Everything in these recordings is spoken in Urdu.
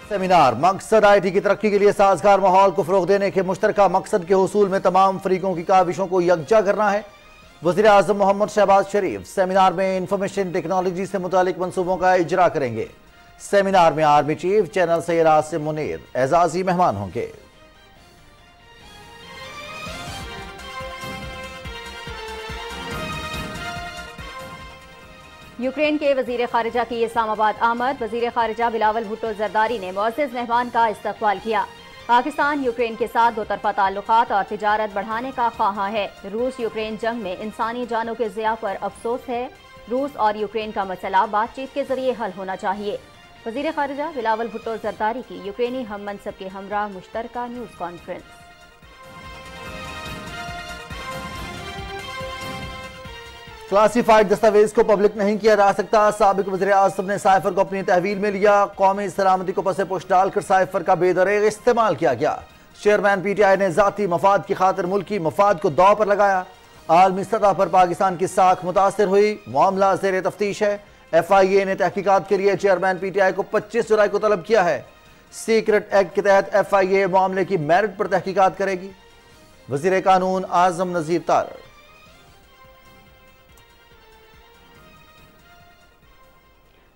سیمینار مقصد آئی ٹی کی ترقی کے لیے سازگار ماحول کو فروغ دینے کے مشترکہ مقصد کے حصول میں تمام فریقوں کی کاوشوں کو یکجا کرنا ہے۔ وزیر اعظم محمد شہباز شریف سیمینار میں انفارمیشن ٹیکنالوجی سے متعلق منصوبوں کا اجرا کریں گے۔ سیمینار میں army chief general Syed Asim Munir اعزازی مہمان ہوں گے۔ یوکرین کے وزیر خارجہ کی اسلام آباد آمد۔ وزیر خارجہ بلاول بھٹو زرداری نے معزز مہمان کا استقبال کیا۔ پاکستان یوکرین کے ساتھ دو طرفہ تعلقات اور تجارت بڑھانے کا خواہاں ہے۔ روس یوکرین جنگ میں انسانی جانوں کے ضیاع پر افسوس ہے۔ روس اور یوکرین کا مسئلہ بات چیت کے ذریعے حل ہونا چاہیے۔ وزیر خارجہ بلاول بھٹو زرداری کی یوکرینی ہم منصب کے ہمراہ مشترکہ نیوز کانفرنس۔ کلاسیفائیڈ دستاویز کو پبلک نہیں کیا جا سکتا۔ سابق وزیر اعظم نے سائفر کو اپنی تحویل میں لیا۔ قومی سلامتی کو پس پوش ڈال کر سائفر کا بے دریغ استعمال کیا گیا۔ چیئرمین پی ٹی آئی نے ذاتی مفاد کی خاطر ملکی مفاد کو داؤ پر لگایا۔ عالمی سطح پر پاکستان کی ساکھ متاثر ہوئی، معاملہ زیر تفتیش ہے۔ ایف آئی اے نے تحقیقات کے لیے چیئرمین پی ٹی آئی کو 25 جولائی کو طلب کیا ہے۔ سیکرٹ ایکٹ کے تحت ایف آئی اے معاملے کی میرٹ پر تحقیقات کرے گی۔ وزیر قانون اعظم نذیر طارق۔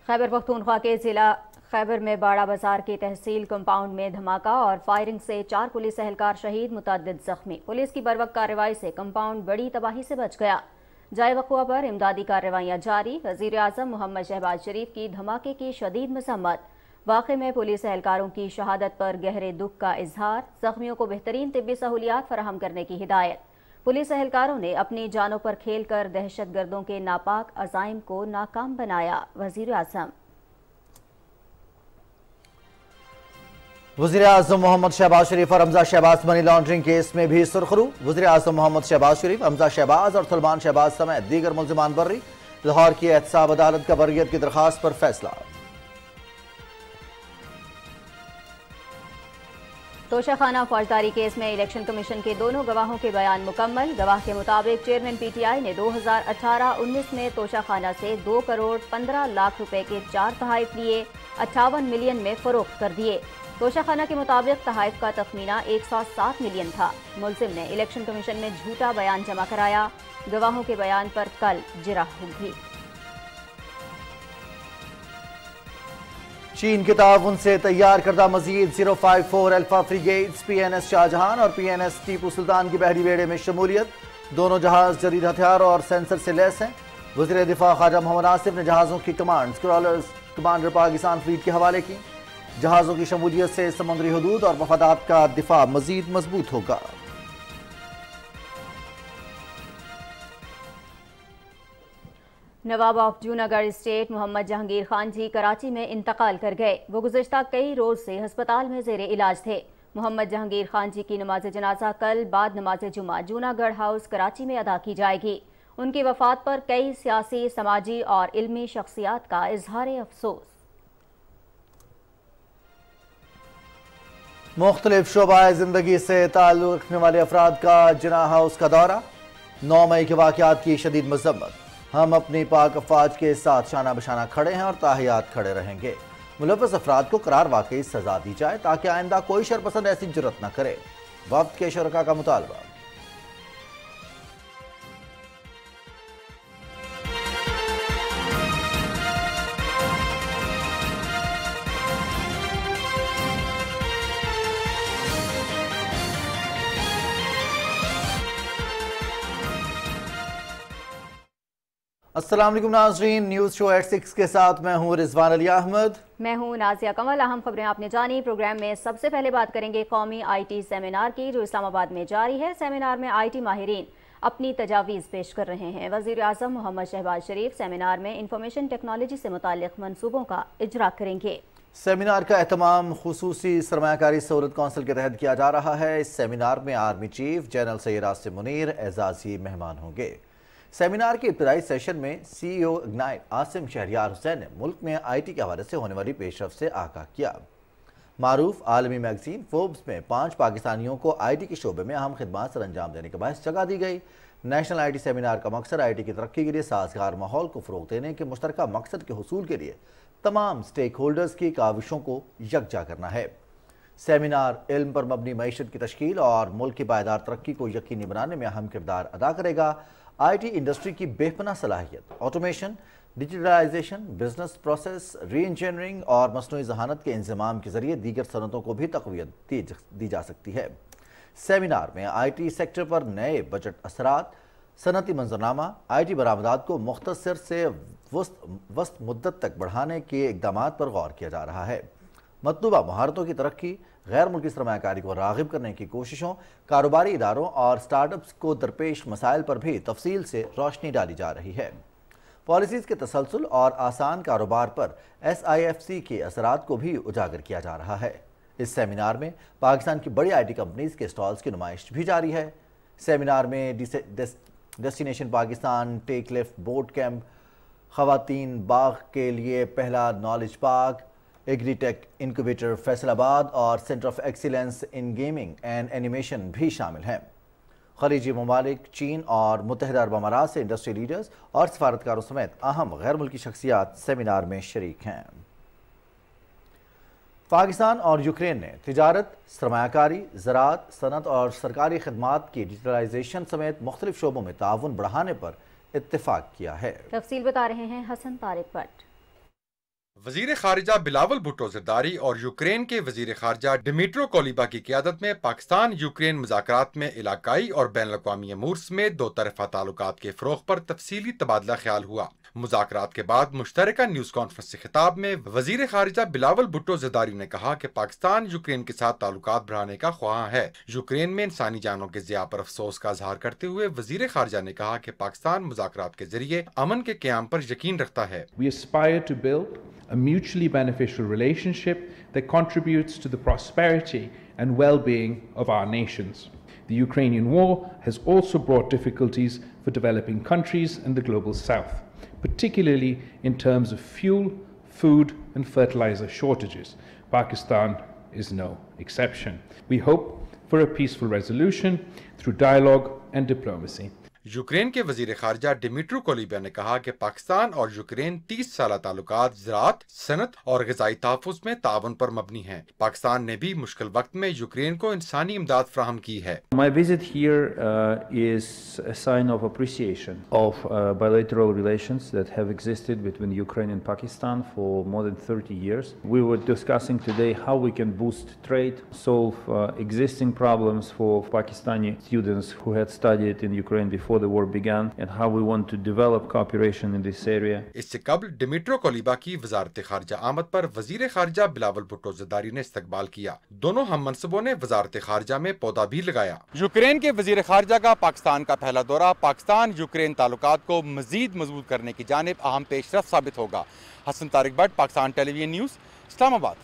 خیبر پختونخوا کے ضلع خیبر میں باڑہ بازار کے تحصیل کمپاؤنڈ میں دھماکہ اور فائرنگ سے 4 پولیس اہلکار شہید، متعدد زخمی۔ پولیس کی بروقت کارروائی سے کمپاؤنڈ بڑی تباہی سے بچ گیا۔ جائے وقوع پر امدادی کارروائیاں جاری۔ وزیر اعظم محمد شہباز شریف کی دھماکے کی شدید مذمت۔ واقعے میں پولیس اہلکاروں کی شہادت پر گہرے دکھ کا اظہار۔ زخمیوں کو بہترین طبی سہولیات فراہم کرنے کی ہدایت۔ پولیس اہلکاروں نے اپنی جانوں پر کھیل کر دہشت گردوں کے ناپاک عزائم کو ناکام بنایا۔ وزیر اعظم وزیر اعظم محمد شہباز شریف اور حمزہ شہباز منی لانڈرنگ کیس میں بھی سرخرو۔ وزیر اعظم محمد شہباز شریف، حمزہ شہباز اور سلمان شہباز سمیت دیگر ملزمان بری۔ لاہور کی احتساب عدالت کا بریت کی درخواست پر فیصلہ۔ توشہ خانہ فوجداری کیس میں الیکشن کمیشن کے دونوں گواہوں کے بیان مکمل۔ گواہ کے مطابق چیئرمین پی ٹی آئی نے 2018-19 میں توشہ خانہ سے 2 کروڑ 15 لاکھ روپے کے 4 تحائف لیے 58 ملین میں فروخت کر دیے۔ توشہ خانہ کے مطابق تحائف کا تخمینہ 107 ملین تھا۔ ملزم نے الیکشن کمیشن میں جھوٹا بیان جمع کرایا۔ گواہوں کے بیان پر کل جرح ہوگی۔ چین کے تعاون سے تیار کردہ مزید 054 الفا فریگیٹس پی این ایس شاہجہان اور پی این ایس ٹیپو سلطان کی بحری بیڑے میں شمولیت۔ دونوں جہاز جدید ہتھیاروں اور سینسر سے لیس ہیں۔ وزیر دفاع خواجہ محمد آصف نے جہازوں کی کمانڈ اسکرالرز کمانڈر پاکستان فلیٹ کے حوالے کی۔ جہازوں کی شمولیت سے سمندری حدود اور مفادات کا دفاع مزید مضبوط ہوگا۔ نواب آف جوناگڑھ اسٹیٹ محمد جہانگیر خان جی کراچی میں انتقال کر گئے۔ وہ گزشتہ کئی روز سے ہسپتال میں زیر علاج تھے۔ محمد جہانگیر خان جی کی نماز جنازہ کل بعد نماز جمعہ جوناگڑھ ہاؤس کراچی میں ادا کی جائے گی۔ ان کی وفات پر کئی سیاسی، سماجی اور علمی شخصیات کا اظہار افسوس۔ مختلف شعبہ زندگی سے تعلق رکھنے والے افراد کا جناح ہاؤس کا دورہ۔ 9 مئی کے واقعات کی شدید مذمت۔ ہم اپنی پاک افواج کے ساتھ شانہ بشانہ کھڑے ہیں اور تاحیات کھڑے رہیں گے۔ ملوث افراد کو قرار واقعی سزا دی جائے تاکہ آئندہ کوئی شرپسند ایسی جرات نہ کرے۔ وفد کے شرکاء کا مطالبہ۔ السلام علیکم ناظرین، نیوز شو 86 کے ساتھ میں ہوں رضوان علی احمد۔ میں ہوں نازیہ کمل۔ اہم خبریں آپ نے جانی۔ پروگرام میں سب سے پہلے بات کریں گے قومی آئی ٹی سیمینار کی جو اسلام آباد میں جاری ہے۔ سیمینار میں آئی ٹی ماہرین اپنی تجاویز پیش کر رہے ہیں۔ وزیر اعظم محمد شہباز شریف سیمینار میں انفارمیشن ٹیکنالوجی سے متعلق منصوبوں کا اجرا کریں گے۔ سیمینار کا اہتمام خصوصی سرمایہ کاری سہولت کونسل کے تحت کیا جا رہا ہے۔ اس سیمینار میں army chief general Syed Asim Munir اعزازی مہمان ہوں گے۔ سیمینار کے ابتدائی سیشن میں سی ای او اگنائٹ عاصم شہریار حسین نے ملک میں آئی ٹی کے حوالے سے ہونے والی پیش رفت سے آگاہ کیا۔ معروف عالمی میگزین فوربس میں 5 پاکستانیوں کو آئی ٹی کے شعبے میں اہم خدمات سر انجام دینے کے باعث جگہ دی گئی۔ نیشنل آئی ٹی سیمینار کا مقصد آئی ٹی کی ترقی کے لیے سازگار ماحول کو فروغ دینے کے مشترکہ مقصد کے حصول کے لیے تمام سٹیک ہولڈرز کی کاوشوں کو یکجا کرنا ہے۔ سیمینار علم پر مبنی معیشت کی تشکیل اور ملک کی پائیدار ترقی کو یقینی بنانے میں اہم کردار ادا کرے گا۔ آئی ٹی انڈسٹری کی بے پناہ صلاحیت، آٹومیشن، ڈیجیٹلائزیشن، بزنس پروسیس ری انجینئرنگ اور مصنوعی ذہانت کے انضمام کے ذریعے دیگر صنعتوں کو بھی تقویت دی جا سکتی ہے۔ سیمینار میں آئی ٹی سیکٹر پر نئے بجٹ اثرات، صنعتی منظرنامہ، آئی ٹی برآمدات کو مختصر سے وسط مدت تک بڑھانے کے اقدامات پر غور کیا جا رہا ہے۔ مطلوبہ مہارتوں کی ترقی، غیر ملکی سرمایہ کاری کو راغب کرنے کی کوششوں، کاروباری اداروں اور سٹارٹ اپس کو درپیش مسائل پر بھی تفصیل سے روشنی ڈالی جا رہی ہے۔ پالیسیز کے تسلسل اور آسان کاروبار پر ایس آئی ایف سی کے اثرات کو بھی اجاگر کیا جا رہا ہے۔ اس سیمینار میں پاکستان کی بڑی آئی ٹی کمپنیز کے سٹالز کی نمائش بھی جاری ہے۔ سیمینار میں destination Pakistan, tech left boot camp, خواتین باغ کے لیے پہلا knowledge park, agri tech incubator Faisalabad اور centre of excellence in gaming and animation بھی شامل ہیں۔ خلیجی ممالک، چین اور متحدہ عرب امارات سے انڈسٹری لیڈرز اور سفارتکاروں سمیت اہم غیر ملکی شخصیات سیمینار میں شریک ہیں۔ پاکستان اور یوکرین نے تجارت، سرمایہ کاری، زراعت، صنعت اور سرکاری خدمات کی ڈیجیٹلائزیشن سمیت مختلف شعبوں میں تعاون بڑھانے پر اتفاق کیا ہے۔ تفصیل بتا رہے ہیں حسن طارق بٹ۔ وزیر خارجہ بلاول بھٹو زرداری اور یوکرین کے وزیر خارجہ ڈمیٹرو کولیبا کی قیادت میں پاکستان یوکرین مذاکرات میں علاقائی اور بین الاقوامی امور سمیت دو طرفہ تعلقات کے فروغ پر تفصیلی تبادلہ خیال ہوا۔ مذاکرات کے بعد مشترکہ نیوز کانفرنس سے خطاب میں وزیر خارجہ بلاول بھٹو زرداری نے کہا کہ پاکستان یوکرین کے ساتھ تعلقات بڑھانے کا خواہاں ہے۔ یوکرین میں انسانی جانوں کے ضیاع پر افسوس کا اظہار کرتے ہوئے وزیر خارجہ نے کہا کہ پاکستان مذاکرات کے ذریعے امن کے قیام پر یقین رکھتا ہے۔ We aspire to build a mutually beneficial relationship that contributes to the prosperity and well-being of our nations. The Ukrainian war has also brought difficulties for developing countries in the global south, particularly in terms of fuel, food and fertilizer shortages. Pakistan is no exception. We hope for a peaceful resolution through dialogue and diplomacy. Ukraine کے وزیر خارجہ ڈمیٹرو کولیبا نے کہا کہ پاکستان اور یوکرین 30 سالہ تعلقات زراعت، صنعت اور غذائی تحفظ میں تعاون پر مبنی ہیں۔ پاکستان نے بھی مشکل وقت میں یوکرین کو انسانی امداد فراہم کی ہے۔ My visit here is a sign of appreciation of bilateral relations that have existed between Ukraine and Pakistan for more than 30 years. We were discussing today how we can boost trade, solve existing problems for Pakistani students who had studied in Ukraine before the war began, and how we want to develop cooperation in this area. اس سے قبل ڈمیٹرو کولیبا کی وزارت خارجہ آمد پر وزیر خارجہ بلاول بھٹو زرداری نے استقبال کیا۔ دونوں ہم منصبوں نے وزارت خارجہ میں پودا بھی لگایا۔ یوکرین کے وزیر خارجہ کا پاکستان کا پہلا دورہ پاکستان یوکرین تعلقات کو مزید مضبوط کرنے کی جانب اہم پیش رفت ثابت ہوگا۔ Hassan Tariq Butt, Pakistan television news, Islamabad.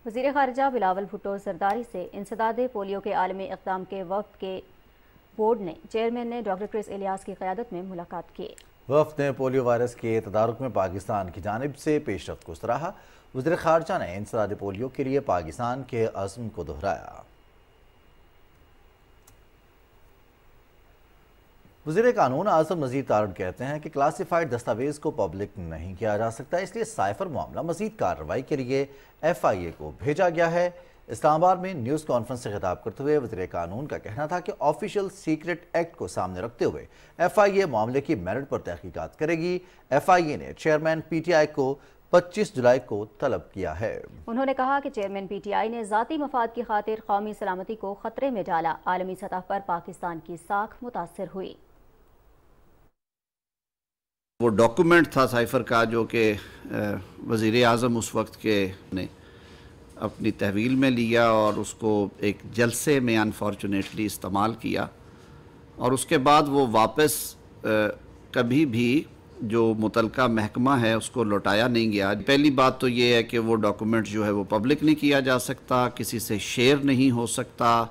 وزیر خارجہ بلاول بھٹو زرداری سے انسداد پولیو کے عالمی اقدام کے وفد کے بورڈ نے چیئرمین نے ڈاکٹر کرس الیاس کی قیادت میں ملاقات کی۔ وفد نے پولیو وائرس کے تدارک میں پاکستان کی جانب سے پیش رفت کو سراہا۔ وزیر خارجہ نے انسداد پولیو کے لیے پاکستان کے عزم کو دہرایا۔ وزیر قانون اعظم نذیر تارڑ کہتے ہیں کہ کلاسیفائڈ دستاویز کو پبلک نہیں کیا جا سکتا، اس لیے سائفر معاملہ مزید کارروائی کے لیے ایف آئی اے کو بھیجا گیا ہے۔ اسلام آباد میں نیوز کانفرنس سے خطاب کرتے ہوئے وزیر قانون کا کہنا تھا کہ آفیشل سیکرٹ ایکٹ کو سامنے رکھتے ہوئے ایف آئی اے معاملے کی میرٹ پر تحقیقات کرے گی۔ ایف آئی اے نے چیئرمین پی ٹی آئی کو 25 جولائی کو طلب کیا ہے۔ انہوں نے کہا کہ چیئرمین پی ٹی آئی نے ذاتی مفاد کی خاطر قومی سلامتی کو خطرے میں ڈالا۔ عالمی سطح پر پاکستان کی ساکھ متاثر ہوئی۔ وہ ڈاکومنٹ تھا سائفر کا جو کہ وزیر اعظم اس وقت کے نے اپنی تحویل میں لیا اور اس کو ایک جلسے میں انفارچونیٹلی استعمال کیا، اور اس کے بعد وہ واپس کبھی بھی جو متعلقہ محکمہ ہے اس کو لوٹایا نہیں گیا۔ پہلی بات تو یہ ہے کہ وہ ڈاکومنٹ جو ہے وہ پبلک نہیں کیا جا سکتا، کسی سے شیئر نہیں ہو سکتا۔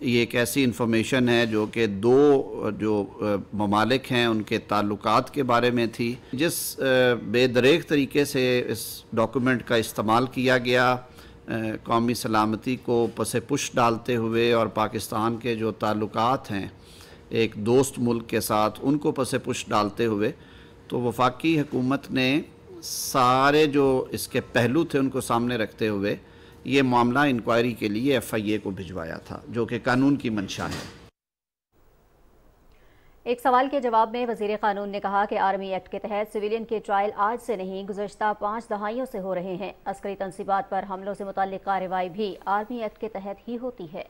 یہ ایک ایسی انفارمیشن ہے جو کہ دو جو ممالک ہیں ان کے تعلقات کے بارے میں تھی۔ جس بے دریغ طریقے سے اس ڈاکومنٹ کا استعمال کیا گیا قومی سلامتی کو پس پش ڈالتے ہوئے اور پاکستان کے جو تعلقات ہیں ایک دوست ملک کے ساتھ ان کو پس پش ڈالتے ہوئے تو وفاقی حکومت نے سارے جو اس کے پہلو تھے ان کو سامنے رکھتے ہوئے یہ معاملہ انکوائری کے لیے FIA کو بھجوایا تھا، جو کہ قانون کی منشا ہے۔ ایک سوال کے جواب میں وزیر قانون نے کہا کہ آرمی ایکٹ کے تحت سویلین کے ٹرائل آج سے نہیں گزشتہ 5 دہائیوں سے ہو رہے ہیں۔ عسکری تنصیبات پر حملوں سے متعلق کارروائی بھی آرمی ایکٹ کے تحت ہی ہوتی ہے۔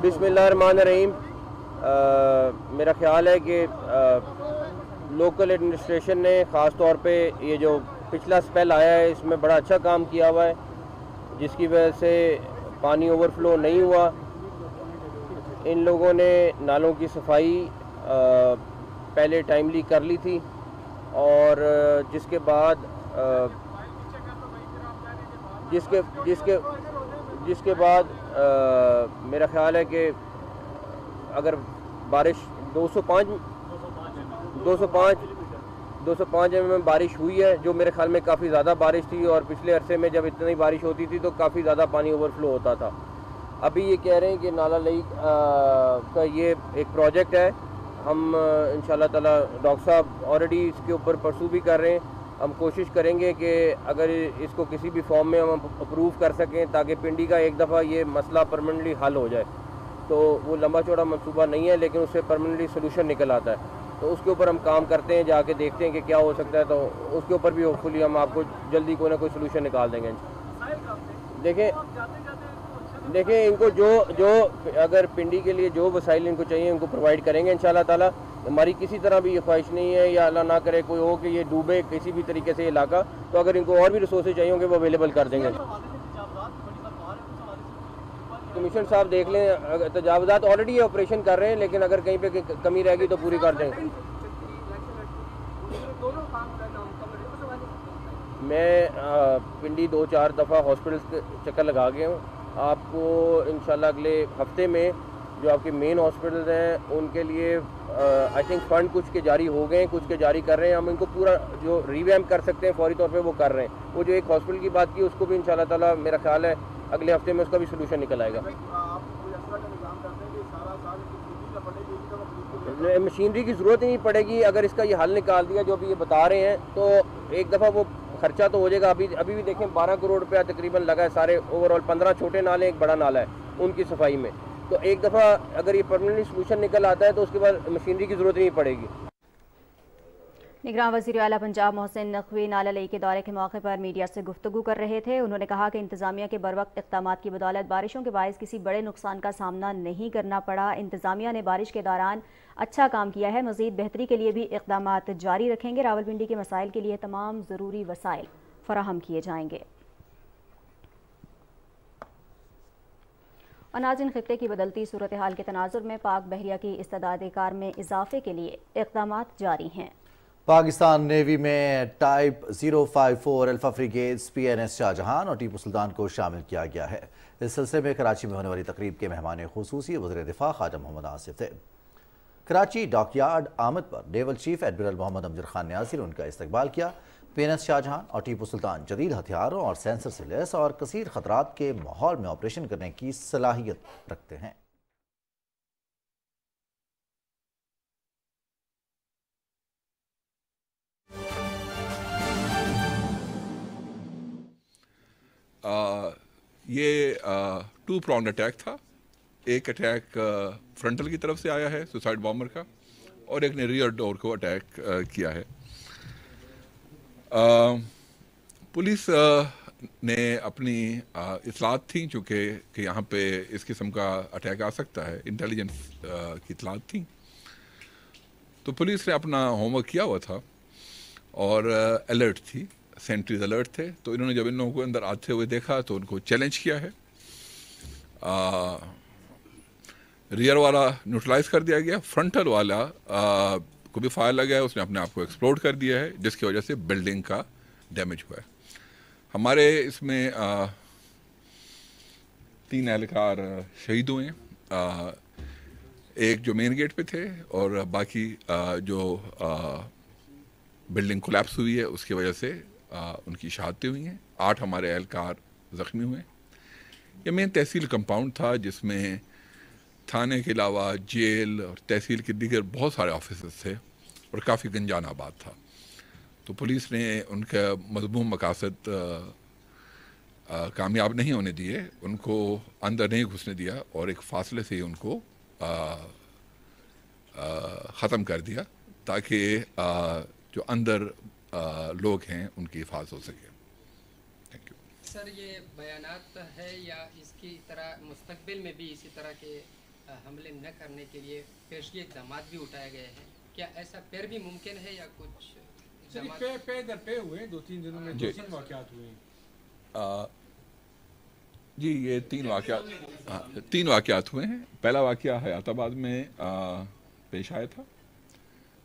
بسم اللہ الرحمن الرحیم۔ میرا خیال ہے کہ لوکل ایڈمنسٹریشن نے خاص طور پہ یہ جو پچھلا سپیل آیا ہے اس میں بڑا اچھا کام کیا ہوا ہے، جس کی وجہ سے پانی اوور فلو نہیں ہوا۔ ان لوگوں نے نالوں کی صفائی پہلے ٹائملی کر لی تھی، اور جس کے بعد میرا خیال ہے کہ اگر بارش 205 mm بارش ہوئی ہے، جو میرے خیال میں کافی زیادہ بارش تھی، اور پچھلے عرصے میں جب اتنی بارش ہوتی تھی تو کافی زیادہ پانی اوور فلو ہوتا تھا۔ ابھی یہ کہہ رہے ہیں کہ نالا لئی کا یہ ایک پروجیکٹ ہے، ہم انشاءاللہ تعالی ڈاکٹر صاحب آلریڈی اس کے اوپر پرسو بھی کر رہے ہیں۔ ہم کوشش کریں گے کہ اگر اس کو کسی بھی فارم میں ہم اپروو کر سکیں تاکہ پنڈی کا ایک دفعہ یہ مسئلہ پرماننٹلی حل ہو جائے، تو وہ لمبا چوڑا منصوبہ نہیں ہے لیکن اس سے پرماننٹلی سولوشن نکل آتا ہے، تو اس کے اوپر ہم کام کرتے ہیں، جا کے دیکھتے ہیں کہ کیا ہو سکتا ہے، تو اس کے اوپر بھی ہوپ فلی ہم آپ کو جلدی کوئی نہ کوئی سولوشن نکال دیں گے۔ دیکھیں ان کو جو اگر پنڈی کے لیے جو وسائل ان کو چاہیے ان کو پرووائڈ کریں گے انشاءاللہ تعالی۔ ہماری کسی طرح بھی یہ خواہش نہیں ہے، یا اللہ نہ کرے کوئی ہو کہ یہ ڈوبے کسی بھی طریقے سے علاقہ، تو اگر ان کو اور بھی ریسورسز چاہیے ہوں گے وہ اویلیبل کر دیں گے۔ کمشنر صاحب دیکھ لیں، تجاوزات آلریڈی یہ آپریشن کر رہے ہیں، لیکن اگر کہیں پہ کمی رہ گئی تو پوری کر دیں گے۔ میں پنڈی 2-4 دفعہ ہاسپٹلس کے چکر لگا گیا ہوں، آپ کو انشاءاللہ اگلے ہفتے میں جو آپ کے مین ہاسپٹلز ہیں ان کے لیے آئی تھنک فنڈ کچھ کے جاری ہو گئے ہیں، کچھ کے جاری کر رہے ہیں، ہم ان کو پورا جو ریویمپ کر سکتے ہیں فوری طور پہ وہ کر رہے ہیں۔ وہ جو ایک ہاسپٹل کی بات کی اس کو بھی انشاءاللہ تعالیٰ میرا خیال ہے اگلے ہفتے میں اس کا بھی سلوشن نکل آئے گا۔ مشینری کی ضرورت ہی نہیں پڑے گی، اگر اس کا یہ حل نکال دیا جو ابھی یہ بتا رہے ہیں تو ایک دفعہ وہ خرچہ تو ہو جائے گا۔ ابھی بھی دیکھیں 12 کروڑ روپیہ تقریباً لگا ہے سارے اوور آل، 15 چھوٹے نالے ایک بڑا نالا ہے ان کی صفائی میں، تو ایک دفعہ اگر یہ پرماننٹلی سلوشن نکل آتا ہے تو اس کے بعد مشینری کی ضرورت نہیں پڑے گی۔ نگراں وزیر اعلیٰ پنجاب محسن نقوی نالا لئی کے دورے کے موقع پر میڈیا سے گفتگو کر رہے تھے۔ انہوں نے کہا کہ انتظامیہ کے بروقت اقدامات کی بدولت بارشوں کے باعث کسی بڑے نقصان کا سامنا نہیں کرنا پڑا۔ انتظامیہ نے بارش کے دوران اچھا کام کیا ہے، مزید بہتری کے لیے بھی اقدامات جاری رکھیں گے۔ راولپنڈی کے مسائل کے لیے تمام ضروری وسائل فراہم کیے جائیں گے۔ اور ناظرین، خطے کی بدلتی صورتحال کے تناظر میں پاک بحریہ کی استعداد کار میں اضافے کے لیے اقدامات جاری ہیں۔ پاکستان نیوی میں type 054 alpha frigates PNS Shah Jahan اور ٹیپو سلطان کو شامل کیا گیا ہے۔ اس سلسلے میں کراچی میں ہونے والی تقریب کے مہمان خصوصی وزیر دفاع خواجہ محمد آصف تھے۔ کراچی ڈاک یارڈ آمد پر نیول چیف ایڈمرل محمد امجد خان نیازی نے ان کا استقبال کیا۔ PNS شاہجہان اور ٹیپو سلطان جدید ہتھیاروں اور سینسر سے لیس اور کثیر خطرات کے ماحول میں آپریشن کرنے کی صلاحیت رکھتے ہیں۔ یہ 2 pronged اٹیک تھا۔ ایک اٹیک فرنٹل کی طرف سے آیا ہے سوسائڈ بامبر کا، اور ایک نے ریئر ڈور کو اٹیک کیا ہے۔ پولیس نے اپنی اطلاعات تھیں چونکہ کہ یہاں پہ اس قسم کا اٹیک آ سکتا ہے، انٹیلیجنس کی اطلاعات تھیں، تو پولیس نے اپنا ہوم ورک کیا ہوا تھا اور الرٹ تھی، سینٹریز الرٹ تھے، تو انہوں نے جب ان لوگوں کو اندر آتے ہوئے دیکھا تو ان کو چیلنج کیا ہے۔ ریئر والا نیوٹرلائز کر دیا گیا، فرنٹل والا کو بھی فائر لگا ہے، اس نے اپنے آپ کو ایکسپلوڈ کر دیا ہے، جس کی وجہ سے بلڈنگ کا ڈیمیج ہوا ہے۔ ہمارے اس میں 3 اہلکار شہید ہوئے ہیں، ایک جو مین گیٹ پہ تھے اور باقی جو بلڈنگ کولیپس ہوئی ہے اس کی وجہ سے ان کی شہادتیں ہوئی ہیں. 8 ہمارے اہلکار زخمی ہوئے. یہ مین تحصیل کمپاؤنڈ تھا جس میں تھانے کے علاوہ جیل اور تحصیل کے دیگر بہت سارے آفیسز تھے اور کافی گنجان آباد تھا. تو پولیس نے ان کا مذموم مقاصد کامیاب نہیں ہونے دیے, ان کو اندر نہیں گھسنے دیا اور ایک فاصلے سے ان کو ختم کر دیا تاکہ جو اندر لوگ ہیں ان کی حفاظت ہو سکے. Thank you. سر, یہ بیانات ہے یا اس کی طرح مستقبل میں بھی اسی طرح کے حملے نہ کرنے کے لیے پیشگی اقدامات بھی اٹھائے گئے ہیں؟ کیا ایسا پھر بھی ممکن ہے یا کچھ پے ہوئے 2-3 دنوں میں 2-3 واقعات ہوئے ہیں؟ جی, یہ 3 واقعات ہوئے ہیں. پہلا واقعہ حیات آباد میں پیش آیا تھا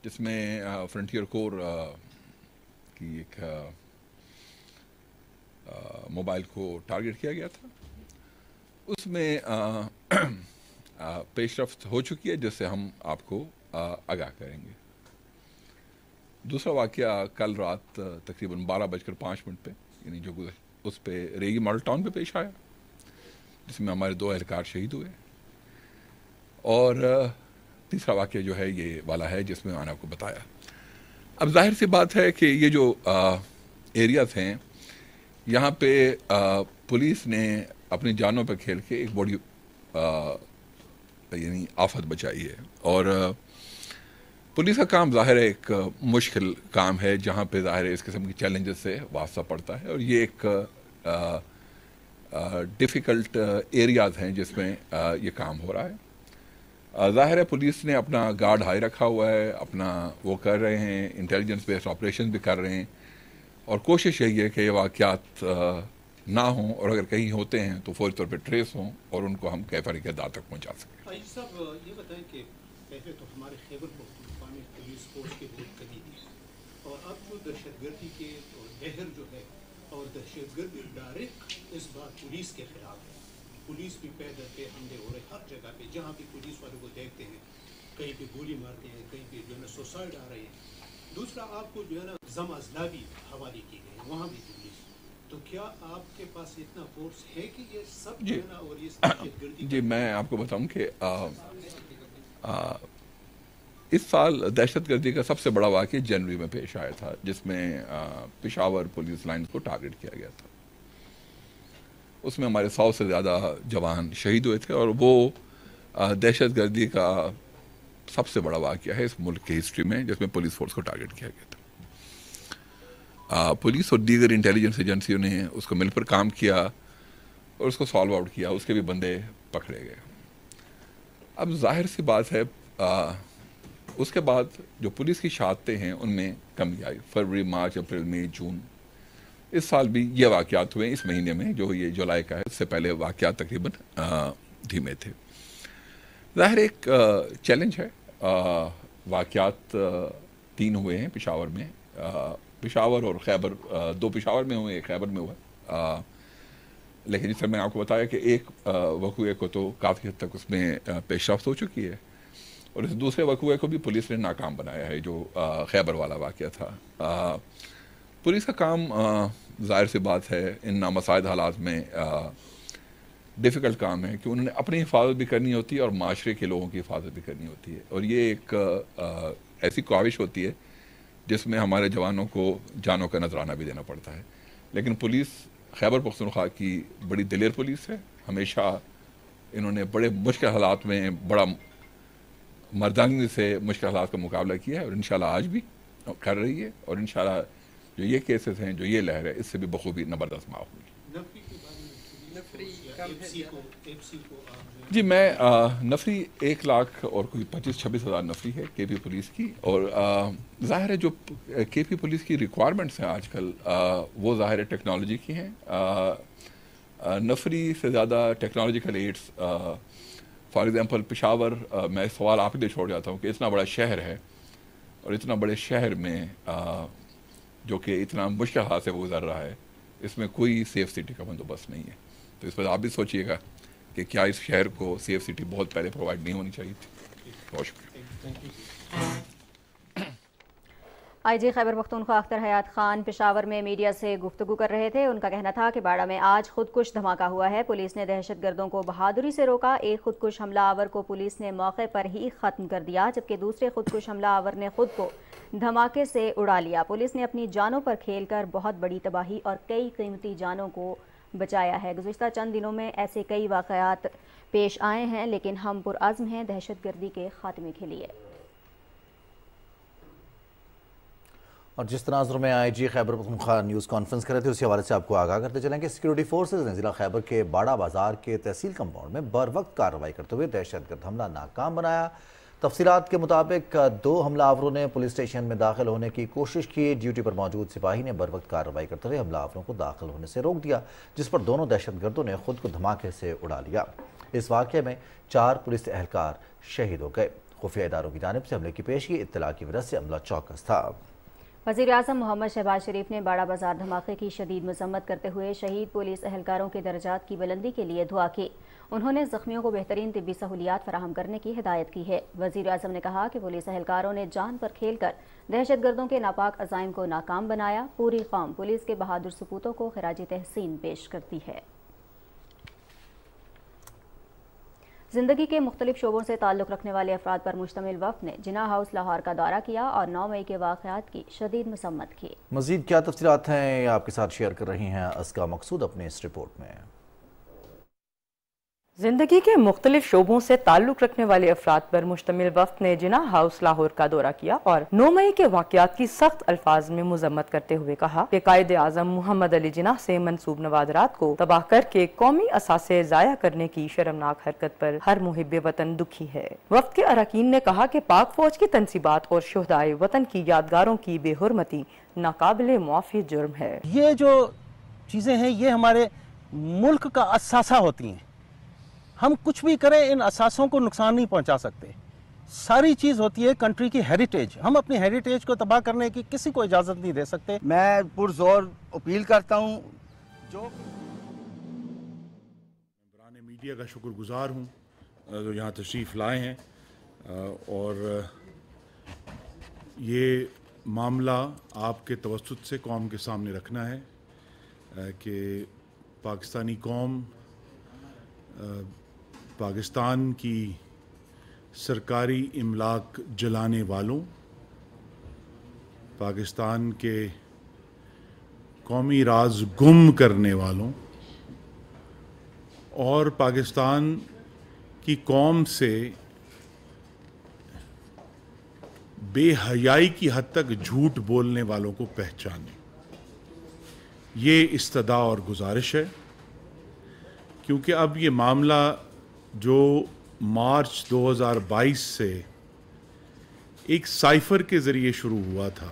جس میں فرنٹیئر کور کی ایک موبائل کو ٹارگٹ کیا گیا تھا. اس میں پیش رفت ہو چکی ہے جس سے ہم آپ کو آگاہ کریں گے. دوسرا واقعہ کل رات تقریباً 12:05 پہ یعنی جو اس پہ ریگی ماڈل ٹاؤن پہ پیش آیا جس میں ہمارے 2 اہلکار شہید ہوئے. اور تیسرا واقعہ جو ہے یہ والا ہے جس میں میں نے آپ کو بتایا. اب ظاہر سی بات ہے کہ یہ جو ایریاز ہیں یہاں پہ پولیس نے اپنی جانوں پہ کھیل کے ایک بڑی یعنی آفت بچائی ہے. اور پولیس کا کام ظاہر ہے ایک مشکل کام ہے جہاں پہ ظاہر ہے اس قسم کی چیلنجز سے واسطہ پڑتا ہے اور یہ ایک ڈیفیکلٹ ایریاز ہیں جس میں یہ کام ہو رہا ہے. ظاہر ہے پولیس نے اپنا گارڈ ہائی رکھا ہوا ہے, اپنا وہ کر رہے ہیں, انٹیلیجنس بیسڈ آپریشن بھی کر رہے ہیں اور کوشش یہی ہے کہ یہ واقعات نہ ہوں اور اگر کہیں ہوتے ہیں تو فوری طور پہ ٹریس ہوں اور ان کو ہم کیفر کے داع تک پہنچا سکیں. عائد صاحب یہ بتائیں کہ پہلے تو ہمارے خیبر پختونخوا میں پولیس فورس کی بہت کمی تھی اور اب جو دہشت گردی کے لہر جو ہے اور دہشت گردی ڈائریکٹ اس بار پولیس کے خلاف ہے. پولیس بھی پہ در پہ حملے ہو رہے ہر جگہ پہ, جہاں بھی پولیس والوں کو دیکھتے ہیں کہیں پہ گولی مارتے ہیں, کہیں پہ جو ہے نا سوسائڈ آ رہے ہیں. دوسرا آپ کو جو ہے نا ضم اضلاع بھی حوالے کی گئے, وہاں بھی پولیس. تو کیا آپ کے پاس اتنا فورس ہے کہ یہ سب جو ہے نا اور یہ دہشت گردی؟ جی, میں آپ کو بتاؤں کہ اس سال دہشت گردی کا سب سے بڑا واقعہ جنوری میں پیش آیا تھا جس میں پشاور پولیس لائن کو ٹارگٹ کیا گیا تھا. اس میں ہمارے 100 سے زیادہ جوان شہید ہوئے تھے اور وہ دہشت گردی کا سب سے بڑا واقعہ ہے اس ملک کی ہسٹری میں جس میں پولیس فورس کو ٹارگٹ کیا گیا تھا. پولیس اور دیگر انٹیلیجنس ایجنسیوں نے اس کو مل کر کام کیا اور اس کو سالو آؤٹ کیا, اس کے بھی بندے پکڑے گئے. اب ظاہر سی بات ہے اس کے بعد جو پولیس کی شہادتیں ہیں ان میں کمی آئی. فروری, مارچ, اپریل, مئی, جون, اس سال بھی یہ واقعات ہوئے اس مہینے میں جو یہ جولائی کا ہے. اس سے پہلے واقعات تقریباً دھیمے تھے. ظاہر ایک چیلنج ہے. واقعات 3 ہوئے ہیں پشاور میں, پشاور اور خیبر, 2 پشاور میں ہوئے, ایک خیبر میں ہوا. لیکن جس طرح میں نے آپ کو بتایا کہ ایک وقوعے کو تو کافی حد تک اس میں پیش رفت ہو چکی ہے اور اس دوسرے وقوعے کو بھی پولیس نے ناکام بنایا ہے جو خیبر والا واقعہ تھا. پولیس کا کام ظاہر سی بات ہے ان نامساعد حالات میں ڈیفیکلٹ کام ہے کہ انہوں نے اپنی حفاظت بھی کرنی ہوتی ہے اور معاشرے کے لوگوں کی حفاظت بھی کرنی ہوتی ہے. اور یہ ایک ایسی کاوش ہوتی ہے جس میں ہمارے جوانوں کو جانوں کا نذرانہ بھی دینا پڑتا ہے. لیکن پولیس خیبر پختونخوا کی بڑی دلیر پولیس ہے. ہمیشہ انہوں نے بڑے مشکل حالات میں بڑا مردانگی سے مشکل حالات کا مقابلہ کیا ہے اور انشاءاللہ آج بھی کر رہی ہے. اور انشاءاللہ جو یہ کیسز ہیں, جو یہ لہر ہے, اس سے بھی بخوبی نبردست معاف ہوگی. جی, میں نفری 1 لاکھ اور کوئی 25-26 ہزار نفری ہے کے پی پولیس کی. اور ظاہر ہے جو کے پی پولیس کی ریکوائرمنٹس ہیں آج کل وہ ظاہر ہے ٹیکنالوجی کی ہیں. نفری سے زیادہ technological aids, for example Peshawar, میں سوال آپ کے لیے چھوڑ جاتا ہوں کہ اتنا بڑا شہر ہے اور اتنا بڑے شہر میں جو کہ اتنا مشکل حالات سے گزر رہا ہے, اس میں کوئی سیف سٹی کا بندوبست نہیں ہے. تو اس پر آپ بھی سوچئے گا کہ کیا اس شہر کو سیف سٹی بہت پہلے پرووائڈ نہیں ہونی چاہیے تھی. بہت شکریہ. آئی جی خیبر پختونخوا اختر حیات خان پشاور میں میڈیا سے گفتگو کر رہے تھے. ان کا کہنا تھا کہ باڑہ میں آج خودکش دھماکہ ہوا ہے. پولیس نے دہشت گردوں کو بہادری سے روکا. ایک خودکش حملہ آور کو پولیس نے موقع پر ہی ختم کر دیا، جبکہ دوسرے خودکش حملہ آور نے خود کو دھماکے سے اڑا لیا. پولیس نے اپنی جانوں پر کھیل کر بہت بڑی تباہی اور کئی قیمتی جانوں کو بچایا ہے. گزشتہ چند دنوں میں ایسے کئی واقعات پیش آئے ہیں، لیکن ہم پرعزم ہیں دہشت گردی کے خاتمے کے لیے. اور جس تناظر میں آئی جی خیبر پختونخوا نیوز کانفرنس کر رہے تھے، اسی حوالے سے آپ کو آگاہ کرتے چلیں کہ سیکیورٹی فورسز نے ضلع خیبر کے باڑہ بازار کے تحصیل کمپاؤنڈ میں بر وقت کارروائی کرتے ہوئے دہشت گرد حملہ ناکام بنایا. تفصیلات کے مطابق 2 حملہ آوروں نے پولیس اسٹیشن میں داخل ہونے کی کوشش کی. ڈیوٹی پر موجود سپاہی نے بر وقت کارروائی کرتے ہوئے حملہ آوروں کو داخل ہونے سے روک دیا، جس پر دونوں دہشت گردوں نے خود کو دھماکے سے اڑا لیا. اس واقعے میں 4 پولیس اہلکار شہید ہو گئے. خفیہ اداروں کی جانب سے حملے کی پیشگی اطلاع کی وجہ سے عملہ چوکس تھا. وزیر اعظم محمد شہباز شریف نے باڑہ بازار دھماکے کی شدید مذمت کرتے ہوئے شہید پولیس اہلکاروں کے درجات کی بلندی کے لیے دعا کی. انہوں نے زخمیوں کو بہترین طبی سہولیات فراہم کرنے کی ہدایت کی ہے. وزیر اعظم نے کہا کہ پولیس اہلکاروں نے جان پر کھیل کر دہشت گردوں کے ناپاک عزائم کو ناکام بنایا. پوری قوم پولیس کے بہادر سپوتوں کو خراج تحسین پیش کرتی ہے. زندگی کے مختلف شعبوں سے تعلق رکھنے والے افراد پر مشتمل وفد نے جناح ہاؤس لاہور کا دورہ کیا اور 9 مئی کے واقعات کی شدید مذمت کی. مزید کیا تفصیلات ہیں آپ کے ساتھ شیئر کر رہی ہیں اسکا مقصود اپنے اس رپورٹ میں. زندگی کے مختلف شعبوں سے تعلق رکھنے والے افراد پر مشتمل وفد نے جناح ہاؤس لاہور کا دورہ کیا اور 9 مئی کے واقعات کی سخت الفاظ میں مذمت کرتے ہوئے کہا کہ قائد اعظم محمد علی جناح سے منسوب نوادرات کو تباہ کر کے قومی اثاثے ضائع کرنے کی شرمناک حرکت پر ہر محب وطن دکھی ہے. وفد کے اراکین نے کہا کہ پاک فوج کی تنصیبات اور شہدائے وطن کی یادگاروں کی بے حرمتی ناقابل معافی جرم ہے. یہ جو چیزیں ہیں یہ ہمارے ملک کا اثاثہ ہوتی ہیں. ہم کچھ بھی کریں ان اثاثوں کو نقصان نہیں پہنچا سکتے. ساری چیز ہوتی ہے کنٹری کی ہیریٹیج. ہم اپنی ہیریٹیج کو تباہ کرنے کی کسی کو اجازت نہیں دے سکتے. میں پرزور اپیل کرتا ہوں جو بران میڈیا کا شکر گزار ہوں جو یہاں تشریف لائے ہیں اور یہ معاملہ آپ کے توسط سے قوم کے سامنے رکھنا ہے کہ پاکستانی قوم پاکستان کی سرکاری املاک جلانے والوں، پاکستان کے قومی راز گم کرنے والوں اور پاکستان کی قوم سے بے حیائی کی حد تک جھوٹ بولنے والوں کو پہچانے. یہ استدعا اور گزارش ہے کیونکہ اب یہ معاملہ جو مارچ 2022 سے ایک سائفر کے ذریعے شروع ہوا تھا،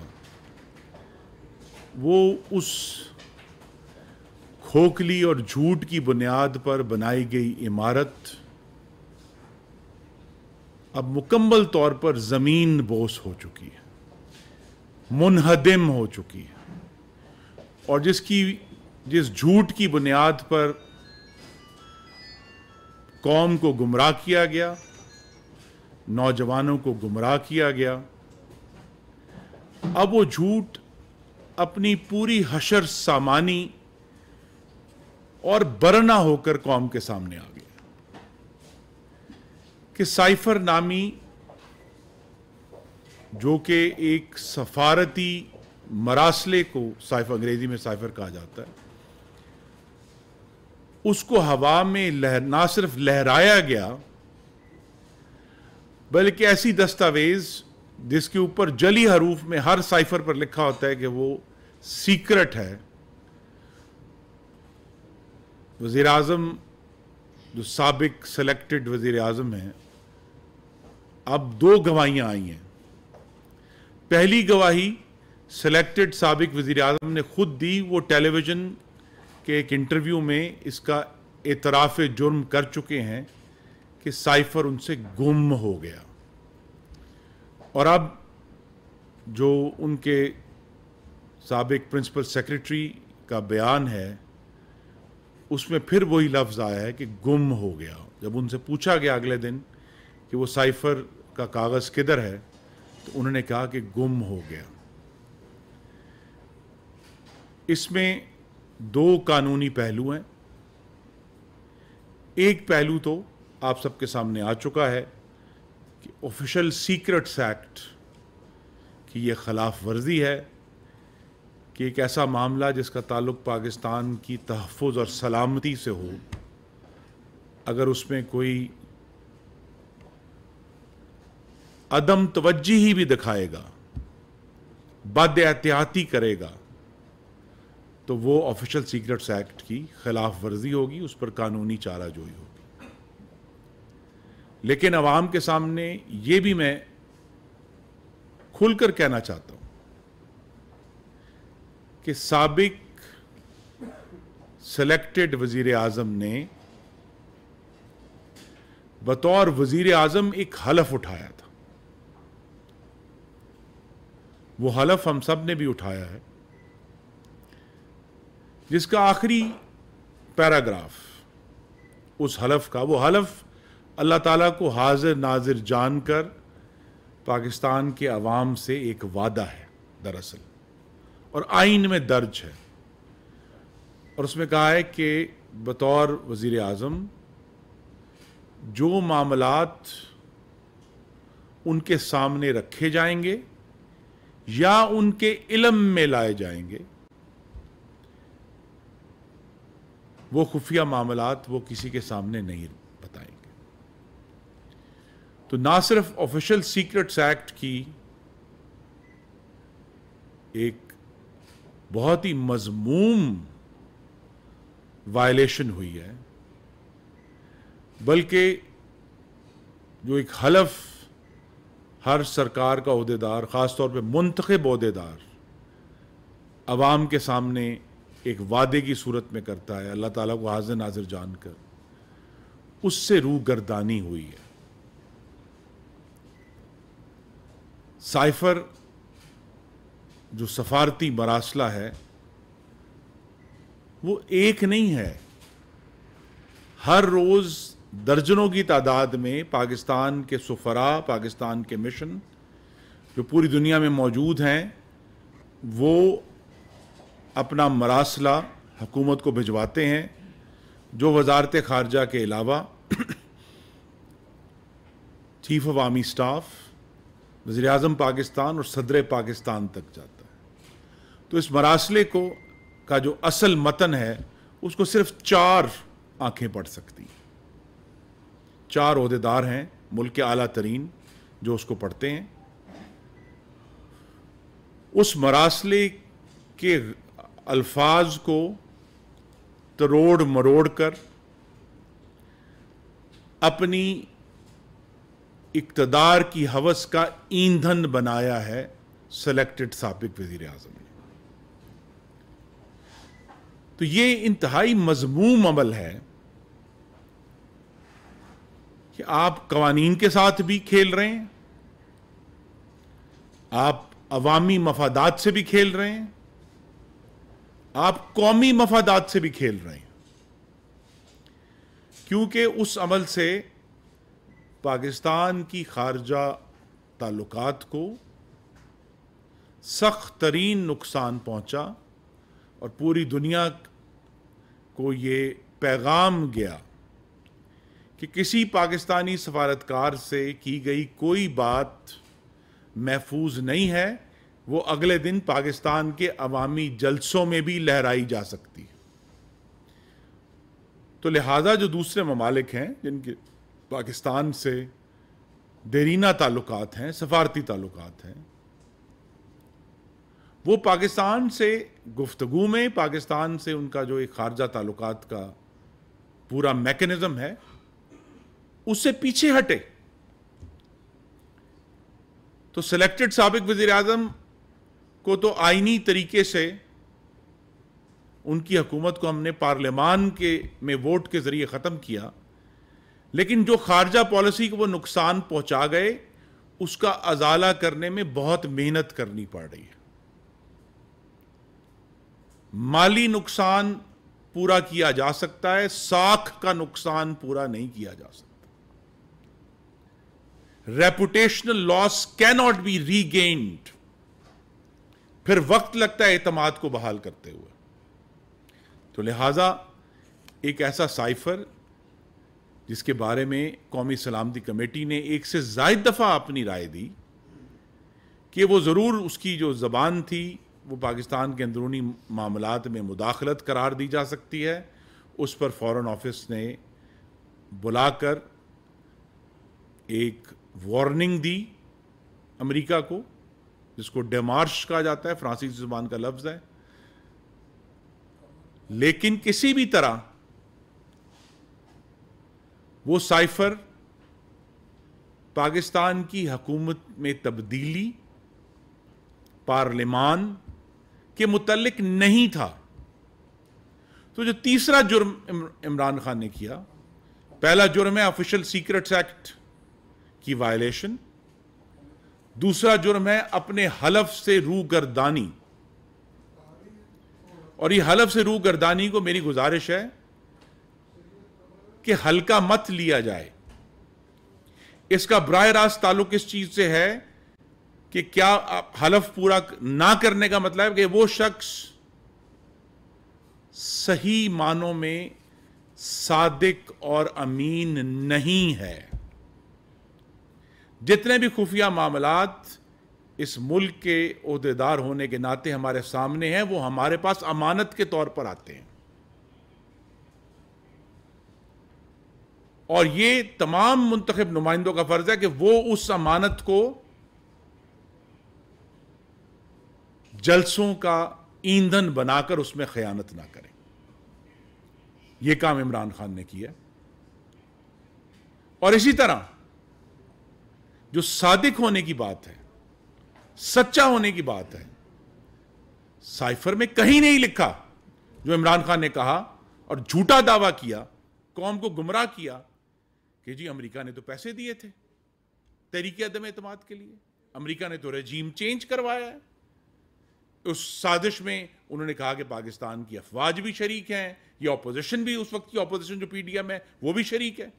وہ اس کھوکھلی اور جھوٹ کی بنیاد پر بنائی گئی عمارت اب مکمل طور پر زمین بوس ہو چکی ہے، منہدم ہو چکی ہے. اور جس جھوٹ کی بنیاد پر قوم کو گمراہ کیا گیا، نوجوانوں کو گمراہ کیا گیا، اب وہ جھوٹ اپنی پوری حشر سامانی اور برنا ہو کر قوم کے سامنے آ گیا کہ سائفر نامی جو کہ ایک سفارتی مراسلے کو انگریزی میں سائفر کہا جاتا ہے، اس کو ہوا میں نہ صرف لہرایا گیا بلکہ ایسی دستاویز جس کے اوپر جلی حروف میں ہر سائفر پر لکھا ہوتا ہے کہ وہ سیکرٹ ہے. وزیر اعظم جو سابق سلیکٹڈ وزیر اعظم ہیں، اب 2 گواہیاں آئی ہیں. پہلی گواہی سلیکٹڈ سابق وزیر اعظم نے خود دی. وہ ٹیلی ویژن کہ ایک انٹرویو میں اس کا اعتراف جرم کر چکے ہیں کہ سائفر ان سے گم ہو گیا. اور اب جو ان کے سابق پرنسپل سیکرٹری کا بیان ہے اس میں پھر وہی لفظ آیا ہے کہ گم ہو گیا. جب ان سے پوچھا گیا اگلے دن کہ وہ سائفر کا کاغذ کدھر ہے تو انہوں نے کہا کہ گم ہو گیا. اس میں دو قانونی پہلو ہیں. ایک پہلو تو آپ سب کے سامنے آ چکا ہے کہ آفیشل سیکرٹس ایکٹ کی یہ خلاف ورزی ہے کہ ایک ایسا معاملہ جس کا تعلق پاکستان کی تحفظ اور سلامتی سے ہو، اگر اس میں کوئی عدم توجہی بھی دکھائے گا، بد احتیاطی کرے گا، تو وہ آفیشل سیکرٹس ایکٹ کی خلاف ورزی ہوگی، اس پر قانونی چارہ جوئی ہوگی. لیکن عوام کے سامنے یہ بھی میں کھل کر کہنا چاہتا ہوں کہ سابق سلیکٹڈ وزیر اعظم نے بطور وزیر اعظم ایک حلف اٹھایا تھا. وہ حلف ہم سب نے بھی اٹھایا ہے، جس کا آخری پیراگراف اس حلف کا، وہ حلف اللہ تعالیٰ کو حاضر ناظر جان کر پاکستان کے عوام سے ایک وعدہ ہے دراصل، اور آئین میں درج ہے. اور اس میں کہا ہے کہ بطور وزیر اعظم جو معاملات ان کے سامنے رکھے جائیں گے یا ان کے علم میں لائے جائیں گے، وہ خفیہ معاملات وہ کسی کے سامنے نہیں بتائیں گے. تو نہ صرف آفیشل سیکرٹس ایکٹ کی ایک بہت ہی مذموم وائلیشن ہوئی ہے، بلکہ جو ایک حلف ہر سرکار کا عہدیدار، خاص طور پہ منتخب عہدیدار، عوام کے سامنے ایک وعدے کی صورت میں کرتا ہے اللہ تعالیٰ کو حاضر ناظر جان کر، اس سے روح گردانی ہوئی ہے. سائفر جو سفارتی مراسلہ ہے وہ ایک نہیں ہے. ہر روز درجنوں کی تعداد میں پاکستان کے سفراء، پاکستان کے مشن جو پوری دنیا میں موجود ہیں، وہ اپنا مراسلہ حکومت کو بھجواتے ہیں، جو وزارت خارجہ کے علاوہ چیف آف آرمی اسٹاف، وزیر اعظم پاکستان اور صدر پاکستان تک جاتا ہے. تو اس مراسلے کا جو اصل متن ہے اس کو صرف 4 آنکھیں پڑھ سکتی ہیں. 4 عہدیدار ہیں ملک کے اعلیٰ ترین جو اس کو پڑھتے ہیں. اس مراسلے کے الفاظ کو تروڑ مروڑ کر اپنی اقتدار کی ہوس کا ایندھن بنایا ہے سلیکٹڈ سابق وزیر اعظم نے. تو یہ انتہائی مذموم عمل ہے کہ آپ قوانین کے ساتھ بھی کھیل رہے ہیں، آپ عوامی مفادات سے بھی کھیل رہے ہیں، آپ قومی مفادات سے بھی کھیل رہے ہیں. کیونکہ اس عمل سے پاکستان کی خارجہ تعلقات کو سخت ترین نقصان پہنچا اور پوری دنیا کو یہ پیغام گیا کہ کسی پاکستانی سفارتکار سے کی گئی کوئی بات محفوظ نہیں ہے، وہ اگلے دن پاکستان کے عوامی جلسوں میں بھی لہرائی جا سکتی. تو لہذا جو دوسرے ممالک ہیں جن کے پاکستان سے دیرینہ تعلقات ہیں، سفارتی تعلقات ہیں، وہ پاکستان سے گفتگو میں، پاکستان سے ان کا جو ایک خارجہ تعلقات کا پورا میکنزم ہے اس سے پیچھے ہٹے. تو سلیکٹڈ سابق وزیر اعظم کو تو آئینی طریقے سے ان کی حکومت کو ہم نے پارلیمان میں ووٹ کے ذریعے ختم کیا، لیکن جو خارجہ پالیسی کو وہ نقصان پہنچا گئے اس کا ازالہ کرنے میں بہت محنت کرنی پڑ رہی ہے. مالی نقصان پورا کیا جا سکتا ہے، ساکھ کا نقصان پورا نہیں کیا جا سکتا. ریپوٹیشنل لاس کی ناٹ بی ری گینڈ. پھر وقت لگتا ہے اعتماد کو بحال کرتے ہوئے. تو لہذا ایک ایسا سائفر جس کے بارے میں قومی سلامتی کمیٹی نے ایک سے زائد دفعہ اپنی رائے دی کہ وہ ضرور اس کی جو زبان تھی وہ پاکستان کے اندرونی معاملات میں مداخلت قرار دی جا سکتی ہے، اس پر فارن آفس نے بلا کر ایک وارننگ دی امریکہ کو، جس کو ڈیمارش کہا جاتا ہے، فرانسیسی زبان کا لفظ ہے. لیکن کسی بھی طرح وہ سائفر پاکستان کی حکومت میں تبدیلی، پارلیمان کے متعلق نہیں تھا. تو جو تیسرا جرم عمران خان نے کیا، پہلا جرم ہے آفیشل سیکرٹس ایکٹ کی وائلیشن، دوسرا جرم ہے اپنے حلف سے روگردانی. اور یہ حلف سے روگردانی کو میری گزارش ہے کہ ہلکا مت لیا جائے. اس کا براہ راست تعلق اس چیز سے ہے کہ کیا حلف پورا نہ کرنے کا مطلب ہے کہ وہ شخص صحیح معنوں میں صادق اور امین نہیں ہے. جتنے بھی خفیہ معاملات اس ملک کے عہدیدار ہونے کے ناطے ہمارے سامنے ہیں، وہ ہمارے پاس امانت کے طور پر آتے ہیں. اور یہ تمام منتخب نمائندوں کا فرض ہے کہ وہ اس امانت کو جلسوں کا ایندھن بنا کر اس میں خیانت نہ کریں. یہ کام عمران خان نے کیا. اور اسی طرح جو صادق ہونے کی بات ہے، سچا ہونے کی بات ہے، سائفر میں کہیں نہیں لکھا جو عمران خان نے کہا اور جھوٹا دعویٰ کیا، قوم کو گمراہ کیا کہ جی امریکہ نے تو پیسے دیے تھے تحریک عدم اعتماد کے لیے، امریکہ نے تو رجیم چینج کروایا ہے. اس سازش میں انہوں نے کہا کہ پاکستان کی افواج بھی شریک ہیں، یہ اپوزیشن بھی، اس وقت کی اپوزیشن جو پی ڈی ایم ہے وہ بھی شریک ہے.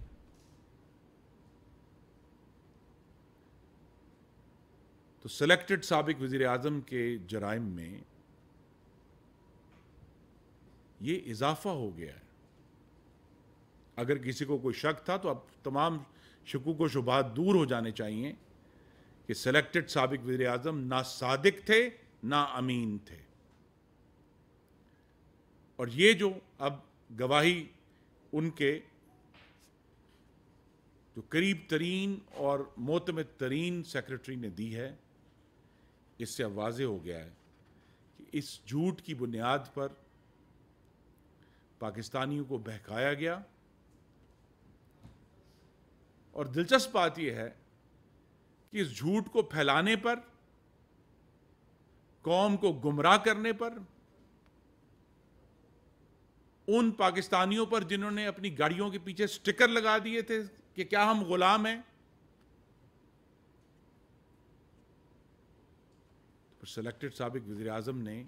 تو سلیکٹڈ سابق وزیر اعظم کے جرائم میں یہ اضافہ ہو گیا ہے. اگر کسی کو کوئی شک تھا تو اب تمام شکوک و شبہات دور ہو جانے چاہیے کہ سلیکٹڈ سابق وزیر اعظم نہ صادق تھے نہ امین تھے. اور یہ جو اب گواہی ان کے جو قریب ترین اور معتمد ترین سیکرٹری نے دی ہے، اس سے اب واضح ہو گیا ہے کہ اس جھوٹ کی بنیاد پر پاکستانیوں کو بہکایا گیا. اور دلچسپ بات یہ ہے کہ اس جھوٹ کو پھیلانے پر، قوم کو گمراہ کرنے پر، ان پاکستانیوں پر جنہوں نے اپنی گاڑیوں کے پیچھے سٹکر لگا دیے تھے کہ کیا ہم غلام ہیں، سلیکٹڈ سابق وزیر اعظم نے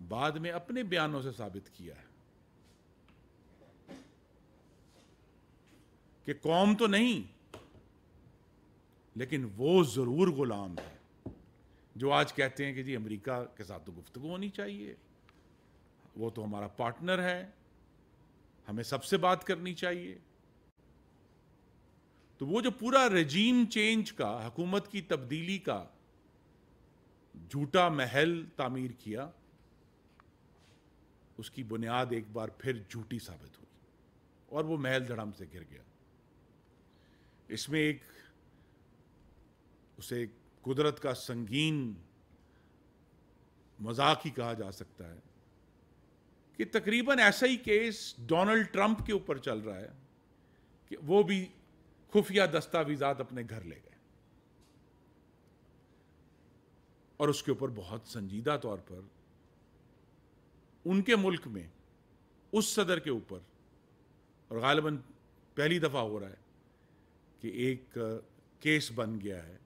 بعد میں اپنے بیانوں سے ثابت کیا ہے کہ قوم تو نہیں لیکن وہ ضرور غلام ہے جو آج کہتے ہیں کہ جی امریکہ کے ساتھ تو گفتگو ہونی چاہیے، وہ تو ہمارا پارٹنر ہے، ہمیں سب سے بات کرنی چاہیے. تو وہ جو پورا رجیم چینج کا، حکومت کی تبدیلی کا جھوٹا محل تعمیر کیا، اس کی بنیاد ایک بار پھر جھوٹی ثابت ہوئی اور وہ محل دھڑم سے گر گیا. اس میں اسے قدرت کا سنگین مذاق ہی کہا جا سکتا ہے کہ تقریباً ایسا ہی کیس ڈونلڈ ٹرمپ کے اوپر چل رہا ہے کہ وہ بھی خفیہ دستاویزات اپنے گھر لے گئے اور اس کے اوپر بہت سنجیدہ طور پر ان کے ملک میں اس صدر کے اوپر، اور غالباً پہلی دفعہ ہو رہا ہے کہ ایک کیس بن گیا ہے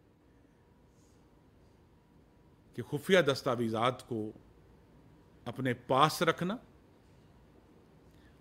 کہ خفیہ دستاویزات کو اپنے پاس رکھنا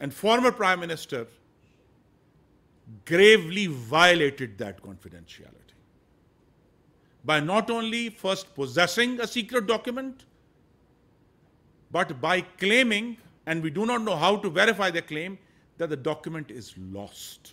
and former Prime Minister gravely violated that confidentiality by not only first possessing a secret document, but by claiming, and we do not know how to verify the claim, that the document is lost.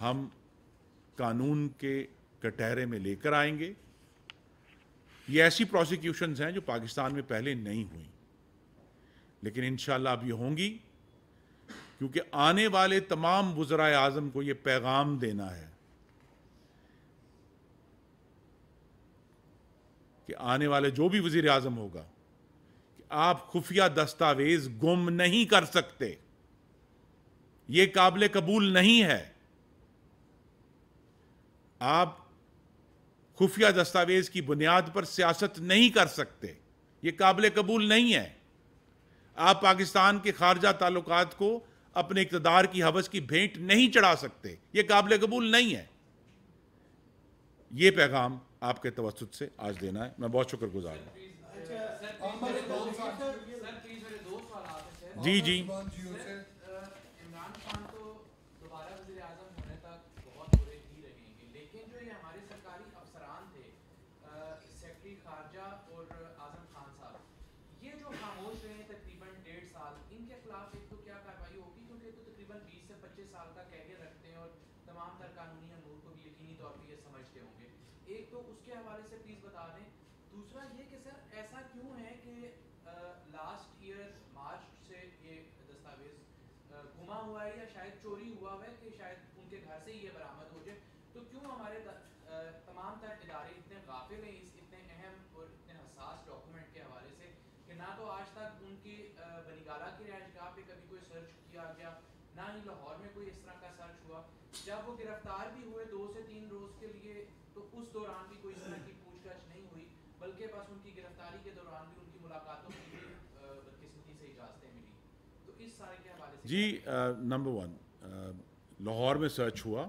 ہم قانون کے کٹہرے میں لے کر آئیں گے. یہ ایسی پروسیکیوشنز ہیں جو پاکستان میں پہلے نہیں ہوئی، لیکن انشاءاللہ اب یہ ہوں گی، کیونکہ آنے والے تمام وزرائے اعظم کو یہ پیغام دینا ہے کہ آنے والے جو بھی وزیر اعظم ہوگا کہ آپ خفیہ دستاویز گم نہیں کر سکتے. یہ قابل قبول نہیں ہے. آپ خفیہ دستاویز کی بنیاد پر سیاست نہیں کر سکتے. یہ قابل قبول نہیں ہے. آپ پاکستان کے خارجہ تعلقات کو اپنے اقتدار کی ہوس کی بھینٹ نہیں چڑھا سکتے. یہ قابل قبول نہیں ہے. یہ پیغام آپ کے توسط سے آج دینا ہے. میں بہت شکر گزار ہوں. جی جی عمران خان تو دوبارہ وزیر اعظم ہونے تک بہت برے ہی رہیں گے، لیکن جو یہ ہمارے سرکاری افسران تھے، سیکرٹری خارجہ اور اعظم خان صاحب، یہ جو خاموش رہے ہیں تقریباً 1.5 سال، ان کے خلاف ایک تو کیا کارروائی ہوگی؟ کیونکہ یہ تو تقریباً 20 سے 25 سال کا کیریئر رکھتے ہیں اور تمام تر قانونی امور کو بھی یقینی طور پہ یہ سمجھتے ہوں گے. ایک تو اس کے حوالے سے پلیز بتا دیں. دوسرا یہ کہ سر ایسا کیوں ہے کہ لاسٹ ایئر مارچ سے یہ دستاویز گما ہوا ہے یا شاید چوری ہوا ہے کہ شاید ان کے گھر سے ہی یہ برآمد ہو جائے؟ تو کیوں ہمارے تمام تر ادارے اتنے غافل ہیں اس اتنے اہم اور اتنے حساس ڈاکومنٹ کے حوالے سے کہ نہ تو آج تک ان کی بنیگالہ کی رہائش گاہ پہ کبھی کوئی سرچ کیا گیا، نہ ہی لاہور میں کوئی اس طرح کا سرچ ہوا. جب وہ گرفتار بھی ہوئے 2 سے 3 روز کے لیے تو اس دوران بھی کوئی اس طرح کی پوچھ گچھ نہیں ہوئی، بلکہ بس ان کی گرفتاری کے دوران بھی ان کی ملاقاتوں کی بھی بدقسمتی سے اجازتیں ملی. تو اس سارے کے حوالے سے جی نمبر 1 لاہور میں سرچ ہوا.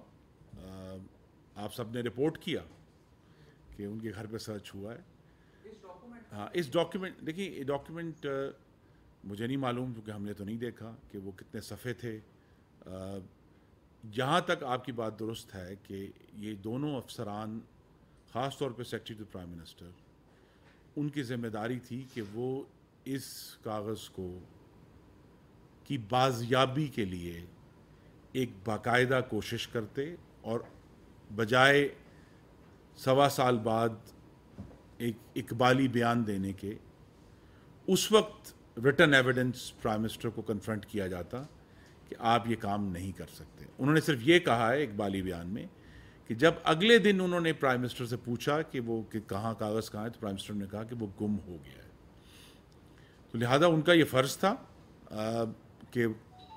آپ سب نے رپورٹ کیا کہ ان کے گھر پہ سرچ ہوا ہے. ہاں اس ڈاکیومنٹ دیکھیے، یہ ڈاکیومنٹ مجھے نہیں معلوم کیونکہ ہم نے تو نہیں دیکھا کہ وہ کتنے صفحے تھے. جہاں تک آپ کی بات درست ہے کہ یہ دونوں افسران، خاص طور پہ سیکرٹری ٹو پرائم منسٹر، ان کی ذمہ داری تھی کہ وہ اس کاغذ کو کی بازیابی کے لیے ایک باقاعدہ کوشش کرتے اور بجائے 1.25 سال بعد ایک اقبالی بیان دینے کے اس وقت ریٹن ایویڈنس پرائم منسٹر کو کنفرنٹ کیا جاتا کہ آپ یہ کام نہیں کر سکتے. انہوں نے صرف یہ کہا ہے اقبالی بیان میں کہ جب اگلے دن انہوں نے پرائم منسٹر سے پوچھا کہ وہ کہاں کاغذ کہاں ہے، تو پرائم منسٹر نے کہا کہ وہ گم ہو گیا ہے. تو لہذا ان کا یہ فرض تھا کہ،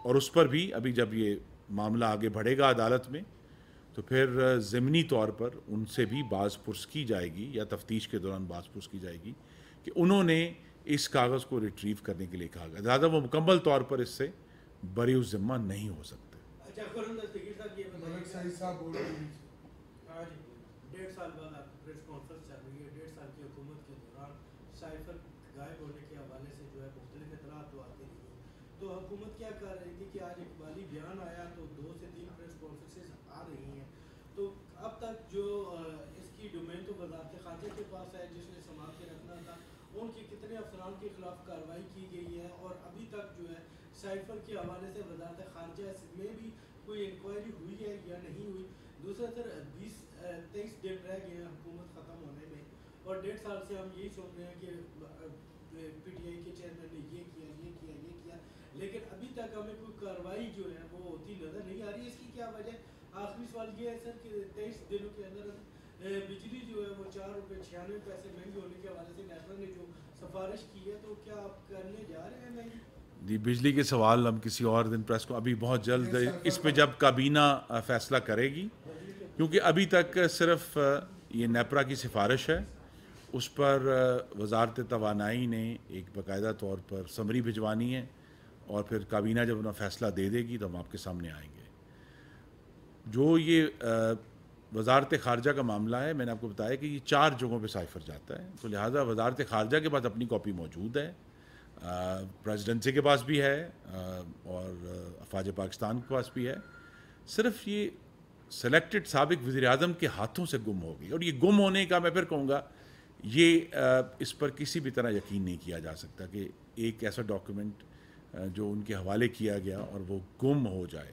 اور اس پر بھی ابھی جب یہ معاملہ آگے بڑھے گا عدالت میں تو پھر ضمنی طور پر ان سے بھی باز پرس کی جائے گی یا تفتیش کے دوران باز پرس کی جائے گی کہ انہوں نے اس کاغذ کو ریٹریو کرنے کے لیے کہا گیا. لہٰذا وہ مکمل طور پر اس سے بری ذمہ نہیں ہو سکتے. آج 1.5 سال بعد آپ پریس کانفرنس چل رہی ہے. 1.5 سال کی حکومت کے دوران سائفر غائب ہونے کے حوالے سے جو ہے مختلف اطلاعات تو آتی رہی ہیں. تو حکومت کیا کر رہی تھی کہ آج اقبالی بیان آیا تو 2 سے 3 پریس کانفرنسز آ رہی ہیں. تو اب تک جو اس کی ڈومین تو وزارت خارجہ کے پاس ہے جس نے سنبھال کے رکھنا تھا. ان کی کتنے افسران کے خلاف کارروائی کی گئی ہے اور ابھی تک جو ہے سائفر کے حوالے سے وزارت خارجہ میں بھی کوئی انکوائری ہوئی ہے یا نہیں ہوئی. دوسرا سر 23 دن رہ گئے ہیں حکومت ختم ہونے میں اور 1.5 سال سے ہم یہی سن رہے ہیں کہ پی ٹی آئی کے چیئرمین نے یہ کیا لیکن ابھی تک ہمیں کوئی کارروائی جو ہے وہ ہوتی نظر نہیں آ رہی. اس کی کیا وجہ؟ آخری سوال یہ ہے سر کہ 23 دنوں کے اندر بجلی جو ہے وہ 4 روپے 96 پیسے مہنگی ہونے کے حوالے سے نیٹرا نے جو سفارش کی ہے تو کیا آپ کرنے جا رہے ہیں مہنگی؟ جی بجلی کے سوال ہم کسی اور دن پریس کو، ابھی بہت جلد اس پہ جب کابینہ فیصلہ کرے گی، کیونکہ ابھی تک صرف یہ نیپرا کی سفارش ہے. اس پر وزارت توانائی نے ایک باقاعدہ طور پر سمری بھجوانی ہے اور پھر کابینہ جب اپنا فیصلہ دے دے گی تو ہم آپ کے سامنے آئیں گے. جو یہ وزارت خارجہ کا معاملہ ہے، میں نے آپ کو بتایا کہ یہ 4 جگہوں پہ سائفر جاتا ہے، تو لہٰذا وزارت خارجہ کے پاس اپنی کاپی موجود ہے، پریزیڈنسی کے پاس بھی ہے اور افواج پاکستان کے پاس بھی ہے. صرف یہ سلیکٹڈ سابق وزیر اعظم کے ہاتھوں سے گم ہو گئی، اور یہ گم ہونے کا میں پھر کہوں گا یہ اس پر کسی بھی طرح یقین نہیں کیا جا سکتا کہ ایک ایسا ڈاکیومنٹ جو ان کے حوالے کیا گیا اور وہ گم ہو جائے.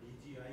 DGI